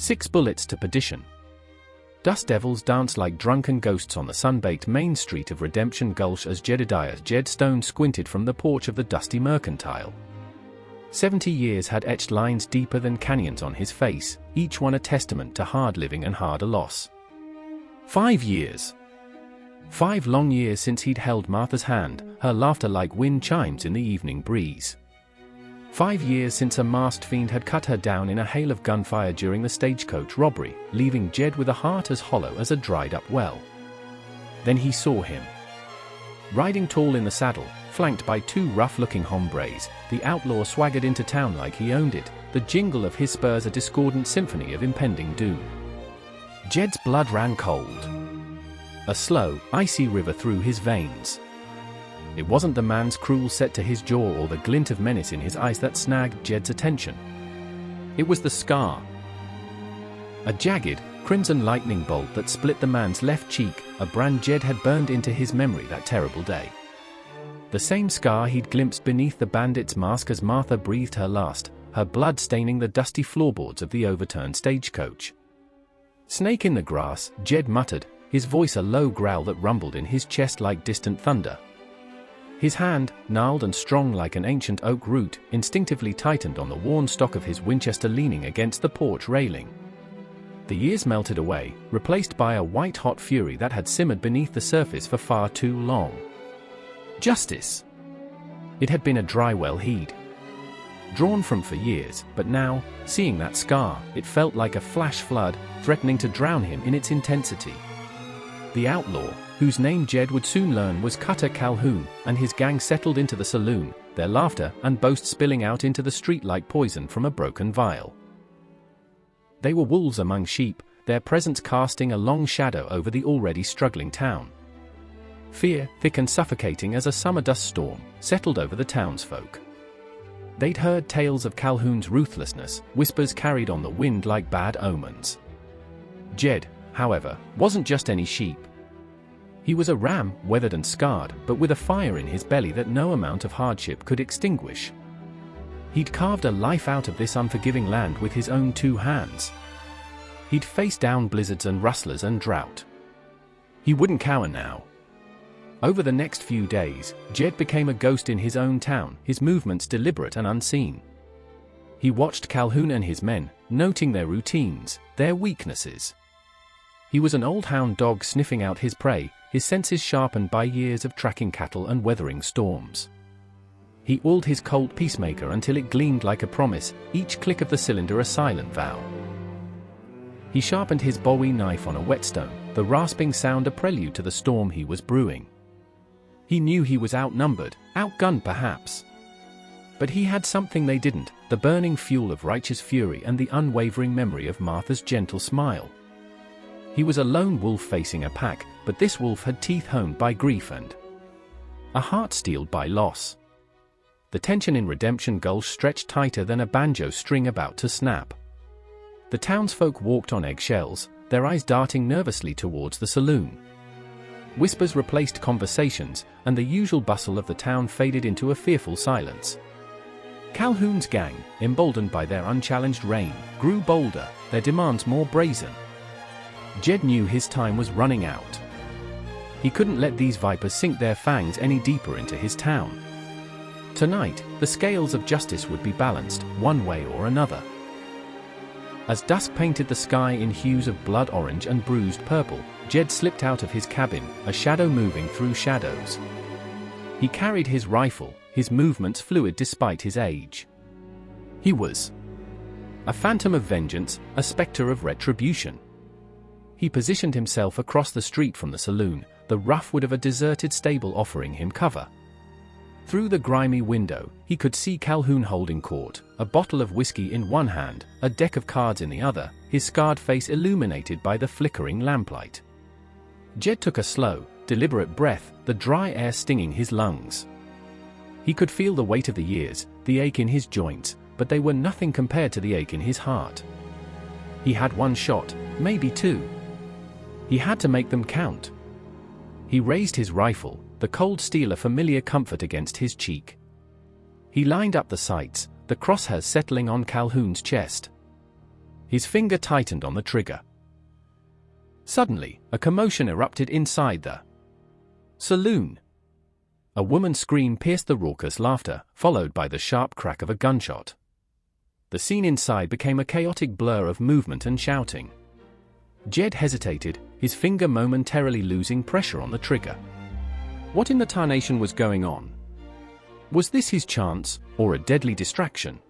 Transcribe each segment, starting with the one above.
6 bullets to Perdition. Dust devils danced like drunken ghosts on the sun-baked main street of Redemption Gulch as Jedediah's Jed Stone squinted from the porch of the dusty mercantile. 70 years had etched lines deeper than canyons on his face, each one a testament to hard living and harder loss. 5 years. 5 long years since he'd held Martha's hand, her laughter like wind chimes in the evening breeze. 5 years since a masked fiend had cut her down in a hail of gunfire during the stagecoach robbery, leaving Jed with a heart as hollow as a dried-up well. Then he saw him. Riding tall in the saddle, flanked by 2 rough-looking hombres, the outlaw swaggered into town like he owned it, the jingle of his spurs a discordant symphony of impending doom. Jed's blood ran cold. A slow, icy river through his veins. It wasn't the man's cruel set to his jaw or the glint of menace in his eyes that snagged Jed's attention. It was the scar. A jagged, crimson lightning bolt that split the man's left cheek, a brand Jed had burned into his memory that terrible day. The same scar he'd glimpsed beneath the bandit's mask as Martha breathed her last, her blood staining the dusty floorboards of the overturned stagecoach. "Snake in the grass," Jed muttered, his voice a low growl that rumbled in his chest like distant thunder. His hand, gnarled and strong like an ancient oak root, instinctively tightened on the worn stock of his Winchester leaning against the porch railing. The years melted away, replaced by a white-hot fury that had simmered beneath the surface for far too long. Justice. It had been a dry well he'd drawn from for years, but now, seeing that scar, it felt like a flash flood, threatening to drown him in its intensity. The outlaw, whose name Jed would soon learn was Cutter Calhoun, and his gang settled into the saloon, their laughter and boasts spilling out into the street like poison from a broken vial. They were wolves among sheep, their presence casting a long shadow over the already struggling town. Fear, thick and suffocating as a summer dust storm, settled over the townsfolk. They'd heard tales of Calhoun's ruthlessness, whispers carried on the wind like bad omens. Jed, however, wasn't just any sheep. He was a ram, weathered and scarred, but with a fire in his belly that no amount of hardship could extinguish. He'd carved a life out of this unforgiving land with his own 2 hands. He'd faced down blizzards and rustlers and drought. He wouldn't cower now. Over the next few days, Jed became a ghost in his own town, his movements deliberate and unseen. He watched Calhoun and his men, noting their routines, their weaknesses. He was an old hound dog sniffing out his prey, his senses sharpened by years of tracking cattle and weathering storms. He oiled his Colt peacemaker until it gleamed like a promise, each click of the cylinder a silent vow. He sharpened his Bowie knife on a whetstone, the rasping sound a prelude to the storm he was brewing. He knew he was outnumbered, outgunned perhaps. But he had something they didn't, the burning fuel of righteous fury and the unwavering memory of Martha's gentle smile. He was a lone wolf facing a pack, but this wolf had teeth honed by grief and a heart steeled by loss. The tension in Redemption Gulch stretched tighter than a banjo string about to snap. The townsfolk walked on eggshells, their eyes darting nervously towards the saloon. Whispers replaced conversations, and the usual bustle of the town faded into a fearful silence. Calhoun's gang, emboldened by their unchallenged reign, grew bolder, their demands more brazen. Jed knew his time was running out. He couldn't let these vipers sink their fangs any deeper into his town. Tonight, the scales of justice would be balanced, one way or another. As dusk painted the sky in hues of blood orange and bruised purple, Jed slipped out of his cabin, a shadow moving through shadows. He carried his rifle, his movements fluid despite his age. He was a phantom of vengeance, a specter of retribution. He positioned himself across the street from the saloon, the rough wood of a deserted stable offering him cover. Through the grimy window, he could see Calhoun holding court, a bottle of whiskey in one hand, a deck of cards in the other, his scarred face illuminated by the flickering lamplight. Jed took a slow, deliberate breath, the dry air stinging his lungs. He could feel the weight of the years, the ache in his joints, but they were nothing compared to the ache in his heart. He had 1 shot, maybe 2. He had to make them count. He raised his rifle, the cold steel a familiar comfort against his cheek. He lined up the sights, the crosshairs settling on Calhoun's chest. His finger tightened on the trigger. Suddenly, a commotion erupted inside the saloon. A woman's scream pierced the raucous laughter, followed by the sharp crack of a gunshot. The scene inside became a chaotic blur of movement and shouting. Jed hesitated, his finger momentarily losing pressure on the trigger. What in the tarnation was going on? Was this his chance, or a deadly distraction?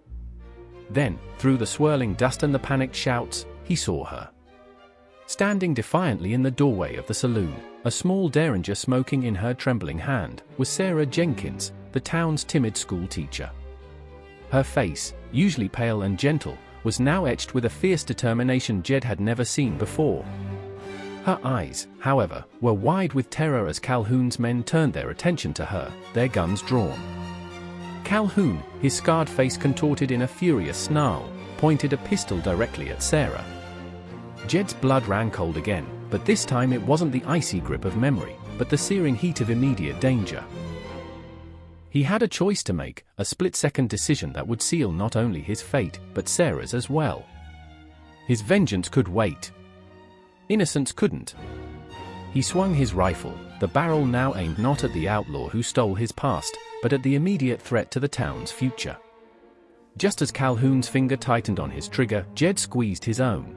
Then, through the swirling dust and the panicked shouts, he saw her. Standing defiantly in the doorway of the saloon, a small derringer smoking in her trembling hand, was Sarah Jenkins, the town's timid schoolteacher. Her face, usually pale and gentle, was now etched with a fierce determination Jed had never seen before. Her eyes, however, were wide with terror as Calhoun's men turned their attention to her, their guns drawn. Calhoun, his scarred face contorted in a furious snarl, pointed a pistol directly at Sarah. Jed's blood ran cold again, but this time it wasn't the icy grip of memory, but the searing heat of immediate danger. He had a choice to make, a split-second decision that would seal not only his fate, but Sarah's as well. His vengeance could wait. Innocence couldn't. He swung his rifle, the barrel now aimed not at the outlaw who stole his past, but at the immediate threat to the town's future. Just as Calhoun's finger tightened on his trigger, Jed squeezed his own.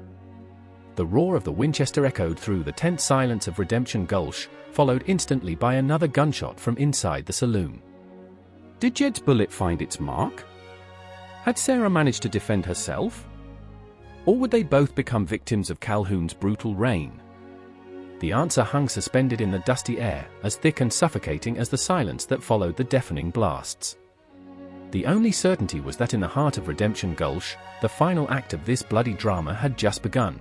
The roar of the Winchester echoed through the tense silence of Redemption Gulch, followed instantly by another gunshot from inside the saloon. Did Jed's bullet find its mark? Had Sarah managed to defend herself? Or would they both become victims of Calhoun's brutal reign? The answer hung suspended in the dusty air, as thick and suffocating as the silence that followed the deafening blasts. The only certainty was that in the heart of Redemption Gulch, the final act of this bloody drama had just begun.